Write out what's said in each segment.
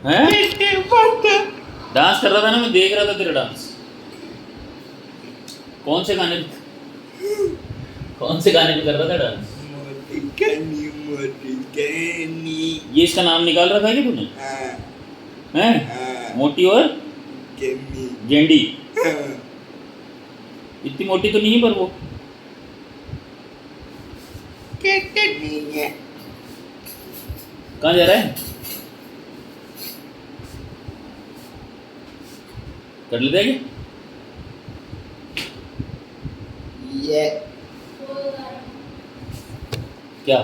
हैं? डांस कर रहा था ना, मैं देख रहा था तेरा डांस। कौन से गाने पे कर रहा था डांस? ये इसका नाम निकाल रखा है क्या तूने? हैं? मोटी और गेंडी। इतनी मोटी तो नहीं है पर वो कहाँ जा रहा है? कर लेते हैं क्या?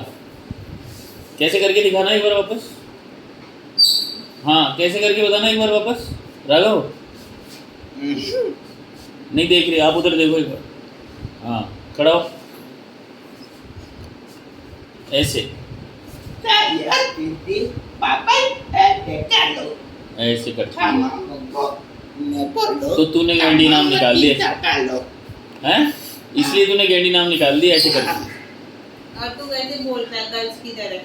कैसे करके दिखाना एक बार वापस। हाँ, कैसे करके बताना एक बार वापस। राघव नहीं देख रही, आप उधर देखो एक बार। हाँ, खड़ा हो ऐसे, ऐसे कर। तो तूने गेंडी नाम निकाल दिया हैं? इसलिए तूने गेंडी नाम निकाल दिया ऐसे करके। और तू कैसे बोलता है गर्ल्स की तरह?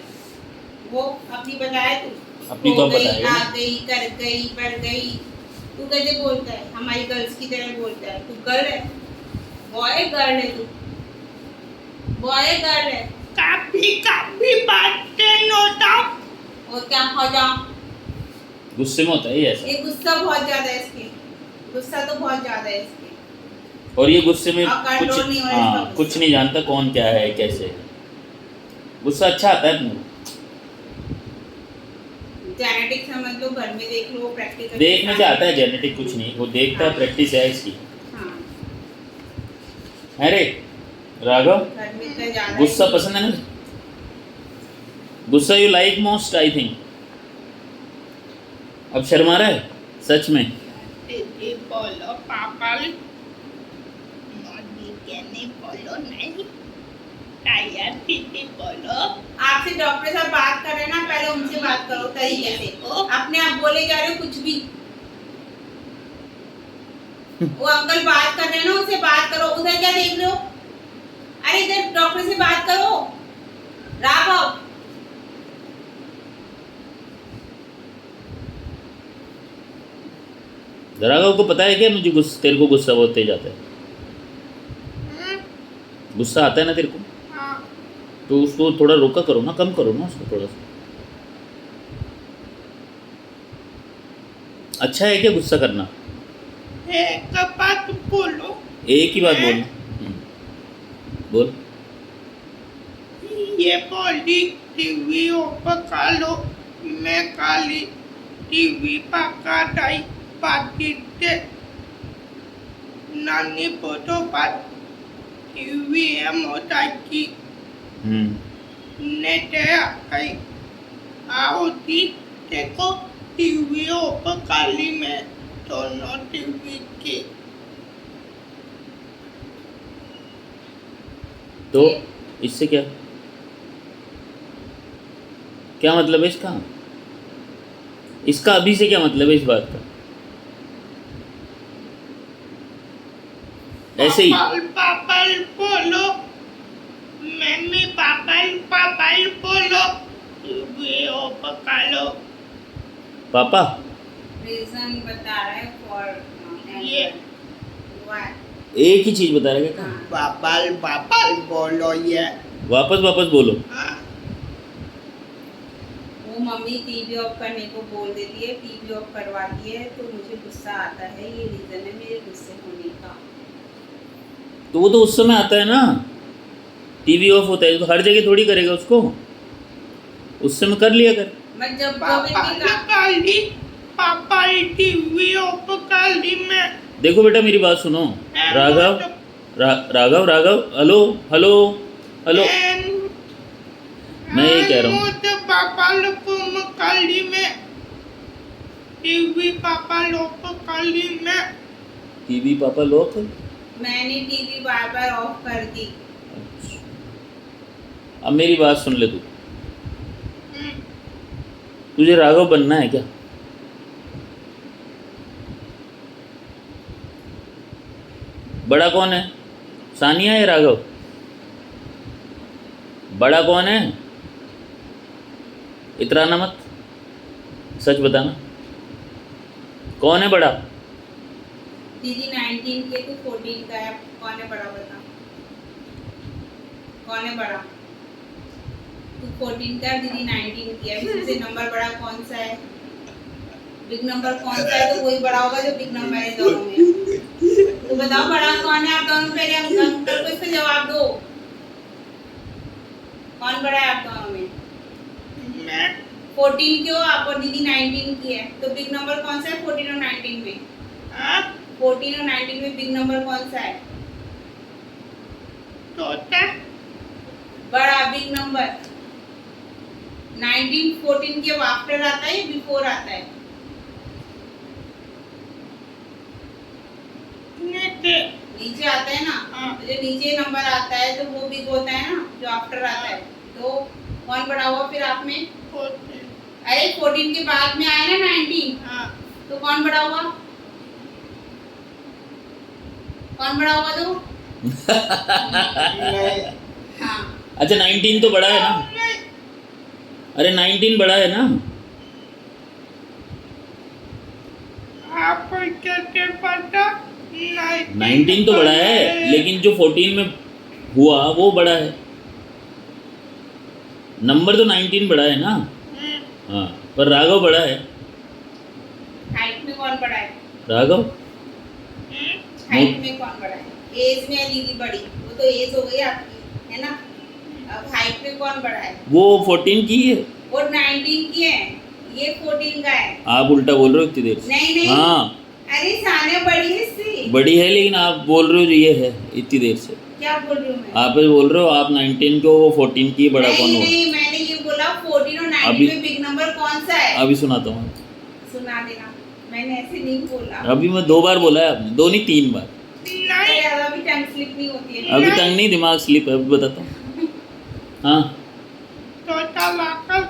वो अपनी बताए तू, अपनी तो बताएगा। आ गई, कर गई, बढ़ गई। तू कैसे बोलता है? हमारी गर्ल्स की तरह बोलता है। तू गर्ल है, बॉय गर्ल है, तू बॉय गर्ल है। काफी बातें नोटा। और क्या हो जाओ? गुस्से में होता है ये ऐसा। ये गुस्सा बहुत ज्यादा है इसके, गुस्सा तो बहुत ज्यादा है इसके। और ये गुस्से में कुछ नहीं कुछ नहीं जानता कौन क्या है कैसे है। गुस्सा अच्छा आता है अपने। जेनेटिक समझ लो, घर में देख लो, प्रैक्टिकल देखने से आता है जेनेटिक, कुछ नहीं, वो देखता है, प्रैक्टिस है इसकी। हाँ। अरे राघव, घर में इतना ज्यादा गुस्सा पसंद है ना? गुस्सा you like most I think. अब शर्मा रहा है सच में? बोलो पापा, बोलो नहीं, टायर दीदी बोलो। आपसे डॉक्टर साहब बात कर रहे हैं ना, पहले उनसे बात करो तरीके से। अपने आप बोले जा रहे हो कुछ भी। वो अंकल बात कर रहे हैं ना, उनसे बात करो। उधर क्या देख रहे हो? अरे इधर डॉक्टर से बात करो। राघव, राघव को पता है क्या मुझे तेरे को गुस्सा बहुत तेज आता है? गुस्सा आता है ना तेरे को? हाँ। तो उसको थोड़ा रोका करो ना, कम करो ना उसको थोड़ा सा। अच्छा है क्या गुस्सा करना? एक बात बोलो। एक ही बात बोल। बोल। ये बोली टीवी ऊपर कालो, मैं काली टीवी पका दाई पाती दे नानी फोटो बात टीवी है मोटा की नेटे आई आओती देखो टीवी ऊपर काली में दोनों टीवी की। तो इससे क्या क्या मतलब है इसका? इसका अभी से क्या मतलब है इस बात का? ऐसे ही पापल बोलो, मम्मी पापल बोलो, वीडियो पका लो। पापा रीजन बता रहा है फॉर ये एक ही चीज बता रहे क्या? पापल बोलो ये। वापस बोलो। वो मम्मी टीवी ऑफ करने को बोल देती है, टीवी ऑफ करवाती है तो मुझे गुस्सा आता है। ये रीजन है मेरे गुस्से होने का। तो वो तो उस समय आता है ना, टीवी ऑफ होता है तो हर जगह थोड़ी करेगा उसको, उस समय कर लिया कर। मैं जब पापा टीवी ऑफ कर ली मैं। देखो बेटा मेरी बात सुनो। Raghav Raghav hello hello hello, मैं ये कह रहा हूँ पापा काली में टीवी पापा लोग काली में टीवी पापा लोग मैंने टीवी बार ऑफ कर दी। अच्छा। अब मेरी बात सुन ले तू। तुझे राघव बनना है क्या? बड़ा कौन है, सानिया या राघव? बड़ा कौन है? इतराना मत, सच बताना। कौन है बड़ा? दीदी 19 के, तू 14 का है, कौन है बड़ा बता? कौन है बड़ा? तू 14 का, दीदी 19 की है, इससे नंबर बड़ा कौन सा है? बिग नंबर कौन सा है? तो वही बड़ा होगा जो बिग नंबर है दोनों में। तो बताओ बड़ा कौन है आप दोनों में? पहले अंकल को इसका जवाब दो, कौन बड़ा है आप दोनों में? मैं 14 क्यों आप और दीदी 19 की है, तो बिग नंबर कौन सा है 14 और 19 में? 14 और 19 में बिग नंबर कौन सा है? छोटा बड़ा बिग नंबर। 19 14 के आफ्टर आता है या बिफोर आता है? नीचे आता है ना। तो जो नीचे नंबर आता है तो वो बिग होता है ना, जो आफ्टर आता है। तो कौन बड़ा हुआ फिर आप में? 14। अरे 14 के बाद में आया ना 19। तो कौन बड़ा हुआ? कौन बड़ा हुआ तो? हाँ। अच्छा 19 तो बड़ा है ना? अरे 19 बड़ा है ना? आपको कैसे पता? 19 तो बड़ा है, लेकिन जो 14 में हुआ वो बड़ा है। नंबर तो 19 बड़ा है ना? हाँ, पर राघव बड़ा है। हाइट में कौन बड़ा है? राघव हाइट में कौन बड़ा है? एज में दीदी बड़ी, वो तो एज हो गई आपकी, है ना? अब हाइट में कौन बड़ा है? वो 14 की है, वो 19 की है, ये 14 का है। आप उल्टा बोल रहे हो इतनी देर से। नहीं नहीं। हाँ अरे सानिया बड़ी है इससे। बड़ी है, लेकिन आप बोल रहे हो जो ये है इतनी देर से। क्या बोल रही हूँ मैं? आप बोल रहे हो आप 19 को, वो 14 की बड़ा कौन नहीं हो? नहीं, मैंने ये बोला 14 और 19 अभी- में बिग नंबर कौन सा है? अभी सुनाता हूँ। सुना देना, मैंने ऐसे नहीं बोला। अभी मैं 2 बार बोला है आपने, 2 नहीं 3 बार। नहीं यार, अभी टंग स्लिप नहीं होती है। अभी टंग नहीं, दिमाग स्लिप है। अभी बताता हूँ। हाँ छोटा लाकर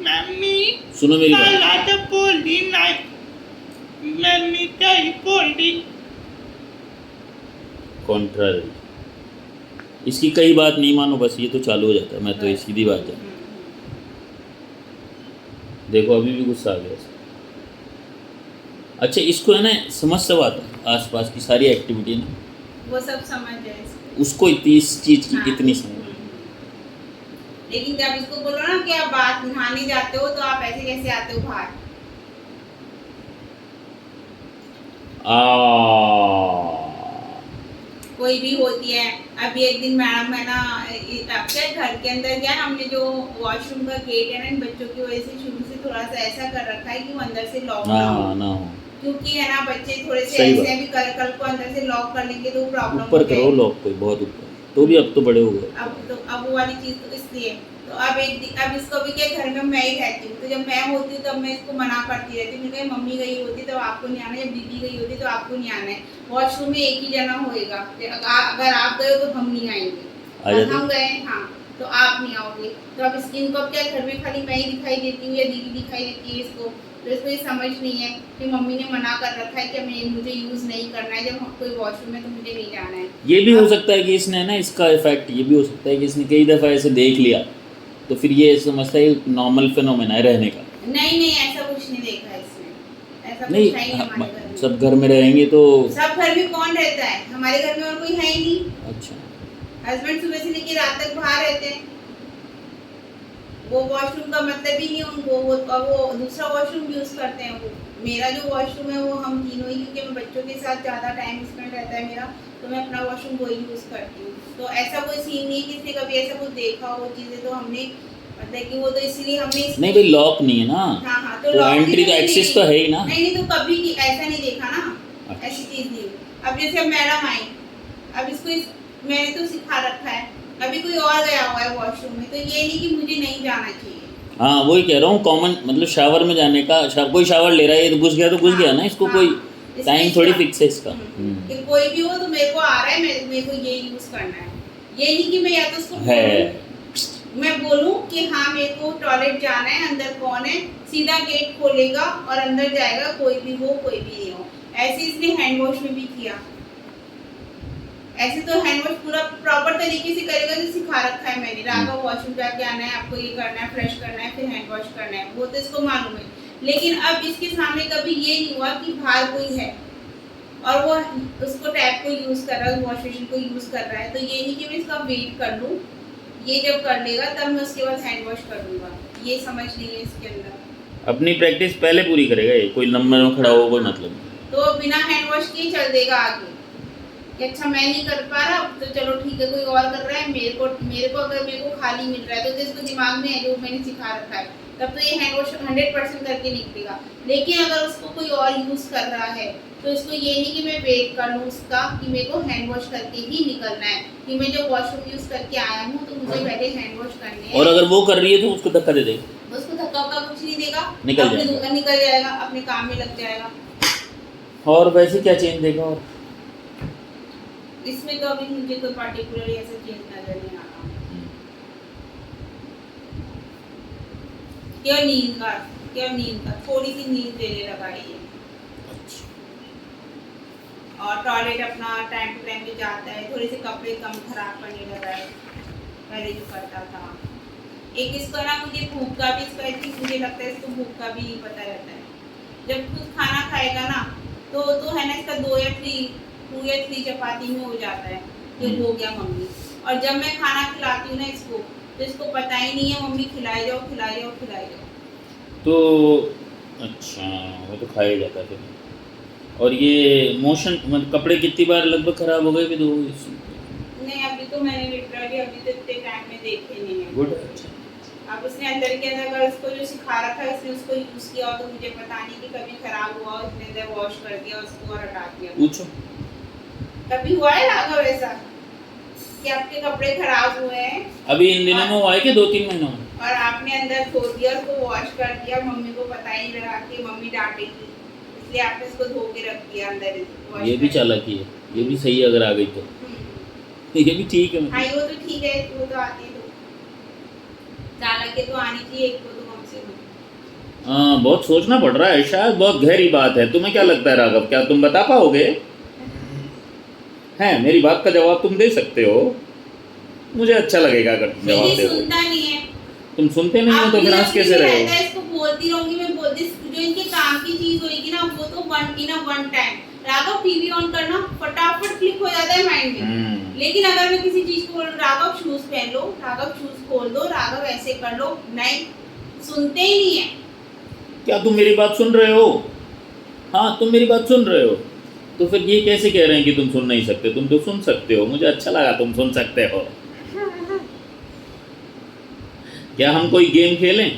मम्मी सुनो मेरी बात। लाता बोली नहीं, मम्मी क्या ही बोली। कॉन्ट्रारी, इसकी कई बात नहीं मानो, बस ये तो चालू हो जाता है। मैं तो ये सीधी बात है। देखो अभी भी गुस्सा आ गया इसको। अच्छा इसको है ना समझ सब आता है, आसपास की सारी एक्टिविटी ना, वो सब समझ जाए इसको। उसको इतनी इस चीज़ की हाँ। कितनी समझ। लेकिन जब इसको बोलो ना कि आप बात नहाने जाते हो तो आप ऐसे कैसे आते हो बाहर? कोई भी होती है। अभी एक दिन मैडम है ना, अपने घर के अंदर क्या हमने जो वॉशरूम का गेट है ना, इन बच्चों की वजह से शुरू से थोड़ा सा ऐसा कर रखा है कि वो अंदर से लॉक ना हो। क्योंकि है ना बच्चे थोड़े से सही ऐसे भी कल को अंदर से लॉक कर लेंगे तो प्रॉब्लम ऊपर करो लॉक, कोई बहुत ऊपर, तो भी अब तो बड़े हो गए। अब वो वाली चीज तो इसलिए तो अब इसको भी क्या, घर में मैं ही रहती हूँ, तो जब मैं होती हूँ तब मैं इसको मना करती रहती हूँ। कहीं मम्मी गई होती तो आपको नहीं आना, जब दीदी गई होती तो आपको नहीं आना है। वॉशरूम में एक ही जना होएगा, अगर आप गए हो तो हम नहीं आएंगे, और हम गए हाँ तो आप नहीं आओगे। तो अब इनको क्या घर में खाली मैं ही दिखाई देती हूँ या दीदी दिखाई देती है इसको, तो इसको ये समझ नहीं है कि मम्मी ने मना कर रखा है कि मुझे यूज़ नहीं करना है, जब कोई वॉशरूम में तो मुझे नहीं जाना है। ये भी हो सकता है कि इसने ना, इसका इफेक्ट ये भी हो सकता है कि इसने कई दफ़ा ऐसे देख लिया तो फिर ये समझता है नॉर्मल फिनोमेना है रहने का। नहीं ऐसा कुछ नहीं देखा इसने, ऐसा नहीं, कुछ है ही नहीं हमारे घर में। सब घर में रहेंगे तो सब घर में कौन रहता है? हमारे घर में और कोई है ही नहीं। अच्छा, हस्बैंड सुबह से लेकर रात तक बाहर रहते हैं, वो वॉशरूम का मतलब ही नहीं उनको, वो दूसरा वॉशरूम यूज़ करते हैं। वो मेरा जो वॉशरूम है वो हम तीनों ही, क्योंकि मैं बच्चों के साथ ज़्यादा टाइम स्पेंड रहता है मेरा, तो मैं अपना वॉशरूम वही यूज़ करती हूँ। तो ऐसा कोई सीन नहीं है किसी कभी ऐसा कुछ देखा हो चीज़ें, तो हमने मतलब कि वो तो इसीलिए हमने नहीं भाई लॉक नहीं है ना। हाँ तो एंट्री तो एक्सेस तो है ही ना। नहीं तो कभी ऐसा नहीं देखा ना, ऐसी चीज़ नहीं। अब जैसे अब मैडम आई, अब इसको मैंने तो सिखा रखा है, अभी कोई और गया हुआ है वॉशरूम में, तो ये नहीं कि मुझे नहीं जाना चाहिए। हाँ वही कह रहा हूँ, कॉमन मतलब शावर में जाने का, कोई शावर ले रहा है, ये तो घुस गया तो घुस गया ना, इसको कोई टाइम थोड़ी फिक्स है इसका। कि कोई भी हो तो मेरे को आ रहा है, मेरे को ये यूज़ करना है। ये नहीं कि मैं या तो उसको मैं बोलूँ कि हाँ मेरे को टॉयलेट जाना है, अंदर कौन है, सीधा गेट खोलेगा और अंदर जाएगा, कोई भी हो कोई भी नहीं हो। ऐसे इसने हैंड वॉश में भी किया, ऐसे तो हैंड वॉश पूरा प्रॉपर तरीके से करेगा जो सिखा रखा है मैंने। राघव वॉशरूम जाके आना है, आपको ये करना है, फ्रेश करना है, फिर हैंड वॉश करना है, वो तो इसको मालूम है। लेकिन अब इसके सामने कभी ये नहीं हुआ कि बाहर कोई है और वो उसको टैप को यूज कर रहा है, वॉश बेसिन को यूज कर रहा है, तो ये नहीं कि मैं इसका वेट कर लूँ, ये जब कर लेगा तब मैं उसके बाद हैंड वॉश कर लूँगा, ये समझ नहीं है इसके अंदर। अपनी प्रैक्टिस पहले पूरी करेगा ये, कोई नंबर में खड़ा हो कोई मतलब नहीं। तो बिना हैंड वॉश के चल देगा आगे कि अच्छा मैं नहीं कर पा रहा तो चलो ठीक है कोई और कर रहा है, मेरे को अगर मेरे को खाली मिल रहा है तो इसको दिमाग में है जो मैंने सिखा रखा है, तब तो ये हैंड वॉश 100% करके निकलेगा। लेकिन अगर उसको कोई और यूज कर रहा है तो इसको ये नहीं कि मैं वेट कर लूँ उसका कि मेरे को हैंड वॉश करके ही निकलना है, कि मैं जो वॉशरूम यूज करके आया हूँ तो मुझे पहले हैंड वॉश करने हैं। और अगर वो कर रही है तो उसको धक्का दे देगा, उसको धक्का वक्का कुछ नहीं देगा, निकल जाएगा अपने काम में लग जाएगा। और वैसे क्या चेंज देगा? और इसमें तो अभी मुझे कोई पार्टिकुलर ऐसा चेंज नजर नहीं आ रहा। क्या नींद का थोड़ी सी नींद देने लगा ये, और टॉयलेट अपना टाइम टू टाइम पे जाता है, थोड़े से कपड़े कम खराब करने लगा है पहले जो करता था। एक इसको ना मुझे भूख का भी, इसको आई थिंक मुझे लगता है इसको भूख का भी नहीं पता रहता है। जब खुद खाना खाएगा ना तो है ना इसका 2 या 3 चपाती में हो जाता है कि हो गया मम्मी, और जब मैं खाना खिलाती हूँ ना इसको तो इसको पता ही नहीं है मम्मी खिलाई जाओ खिलाई जाओ खिलाई जाओ। तो अच्छा वो तो खाया जाता है फिर। और ये मोशन मतलब कपड़े कितनी बार लगभग खराब हो गए भी? 2? नहीं अभी तो मैंने लिटरली अभी तो इतने टाइम में देखे नहीं है। गुड। अच्छा अब उसने अंदर के अंदर अगर उसको जो सिखा रखा है इसने उसको यूज किया हो तो मुझे पता नहीं कि कभी खराब हुआ और उसने अंदर वॉश कर दिया उसको और हटा दिया। पूछो कभी हुआ है राघव ऐसा कि आपके कपड़े खराब हुए हैं? अभी इन दिनों में हुआ है कि 2-3 महीनों में? और आपने अंदर धो दिया उसको वॉश कर दिया, मम्मी को पता ही नहीं लगा कि मम्मी डांटेगी इसलिए आपने इसको धो के रख दिया अंदर। ये भी चालाकी है, ये भी सही है अगर आ गई तो ये भी ठीक है। हाँ वो तो ठीक है, वो तो आती है, चालाकी तो आनी चाहिए एक को तो कम से कम। हाँ बहुत सोचना पड़ रहा है, शायद बहुत गहरी बात है। तुम्हें क्या लगता है राघव, क्या तुम बता पाओगे? हैं मेरी बात का जवाब तुम दे सकते हो, मुझे अच्छा लगेगा अगर तुम जवाब दे। सुनता नहीं है, तुम सुनते नहीं हो तो फिर हंस कैसे रहे हो? इसको बोलती रहूंगी मैं, बोलती जो इनके काम की चीज होगी ना वो तो one time. Raghav TV on करना फटाफट क्लिक हो जाता है माइंड में, लेकिन अगर मैं किसी चीज को बोल राघव शूज पहन लो, राघव शूज खोल दो, राघव ऐसे कर लो, नहीं सुनते ही नहीं है। क्या तुम मेरी बात सुन रहे हो? हाँ तुम मेरी बात सुन रहे हो, तो फिर ये कैसे कह रहे हैं कि तुम सुन नहीं सकते? तुम तो सुन सकते हो, मुझे अच्छा लगा तुम सुन सकते हो। क्या हम कोई गेम खेलें?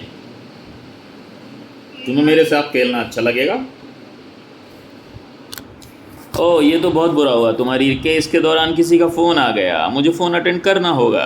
तुम्हें मेरे साथ खेलना अच्छा लगेगा? ओह ये तो बहुत बुरा हुआ, तुम्हारी केस के दौरान किसी का फ़ोन आ गया, मुझे फ़ोन अटेंड करना होगा।